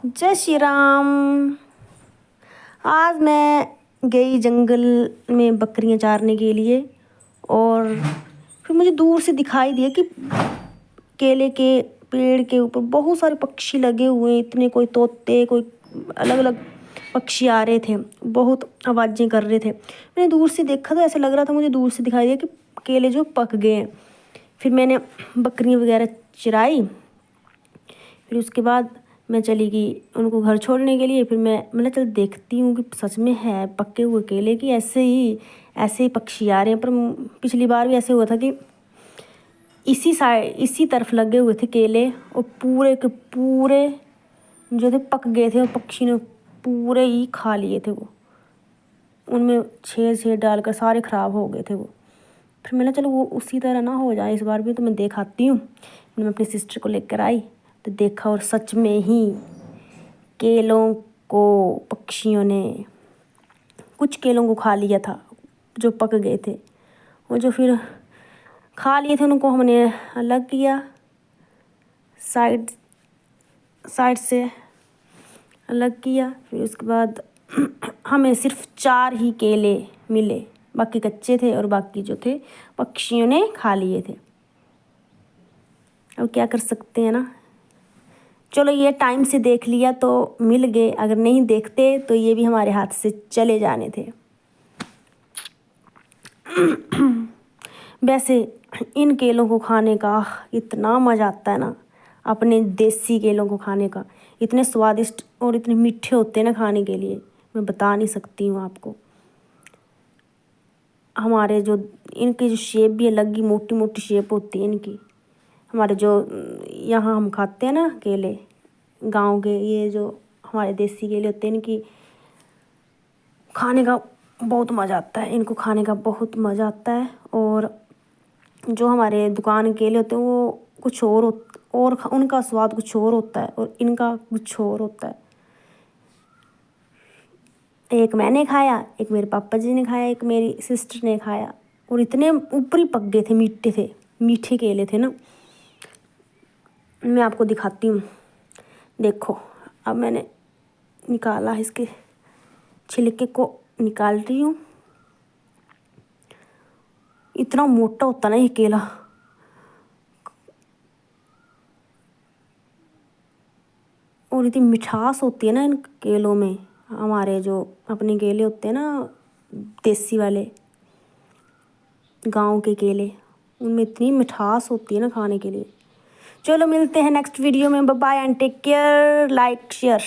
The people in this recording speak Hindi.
जय श्री राम। आज मैं गई जंगल में बकरियां चारने के लिए और फिर मुझे दूर से दिखाई दिया कि केले के पेड़ के ऊपर बहुत सारे पक्षी लगे हुए हैं। इतने, कोई तोते, कोई अलग अलग पक्षी आ रहे थे, बहुत आवाज़ें कर रहे थे। मैंने दूर से देखा तो ऐसा लग रहा था, मुझे दूर से दिखाई दिया कि केले जो पक गए हैं। फिर मैंने बकरियां वगैरह चराई। फिर उसके बाद मैं चली गई उनको घर छोड़ने के लिए। फिर मैंने चल देखती हूँ कि सच में है पके हुए केले की ऐसे ही पक्षी आ रहे हैं। पर पिछली बार भी ऐसे हुआ था कि इसी तरफ लगे हुए थे केले और पूरे के पूरे जो थे पक गए थे और पक्षी ने पूरे ही खा लिए थे। वो उनमें छेद डालकर सारे ख़राब हो गए थे वो। फिर मैंने चलो वो उसी तरह ना हो जाए इस बार भी, तो मैं देख आती हूँ। मैं अपनी सिस्टर को लेकर आई तो देखा और सच में ही केलों को पक्षियों ने, कुछ केलों को खा लिया था जो पक गए थे। वो जो फिर खा लिए थे उनको हमने अलग किया, साइड से अलग किया। फिर उसके बाद हमें सिर्फ 4 ही केले मिले, बाकी कच्चे थे और बाकी जो थे पक्षियों ने खा लिए थे। अब क्या कर सकते हैं ना। चलो ये टाइम से देख लिया तो मिल गए, अगर नहीं देखते तो ये भी हमारे हाथ से चले जाने थे। वैसे इन केलों को खाने का इतना मज़ा आता है ना, अपने देसी केलों को खाने का। इतने स्वादिष्ट और इतने मीठे होते हैं ना खाने के लिए, मैं बता नहीं सकती हूँ आपको। हमारे जो इनकी जो शेप भी अलग ही मोटी मोटी शेप होती है इनकी। हमारे जो यहाँ हम खाते हैं ना केले गांव के, ये जो हमारे देसी केले होते हैं इनकी खाने का बहुत मज़ा आता है। इनको खाने का बहुत मज़ा आता है। और जो हमारे दुकान केले होते हैं वो कुछ और उनका स्वाद कुछ और होता है और इनका कुछ और होता है। एक मैंने खाया, एक मेरे पापा जी ने खाया, एक मेरी सिस्टर ने खाया और इतने ऊपरी पक गए थे, मीठे केले थे ना। मैं आपको दिखाती हूँ, देखो। अब मैंने निकाला, इसके छिलके को निकाल रही हूँ। इतना मोटा होता ना ये केला, और इतनी मिठास होती है ना इन केलों में। हमारे जो अपने केले होते हैं ना देसी वाले गांव के केले, उनमें इतनी मिठास होती है ना खाने के लिए। चलो मिलते हैं नेक्स्ट वीडियो में। Bye and take care, like share.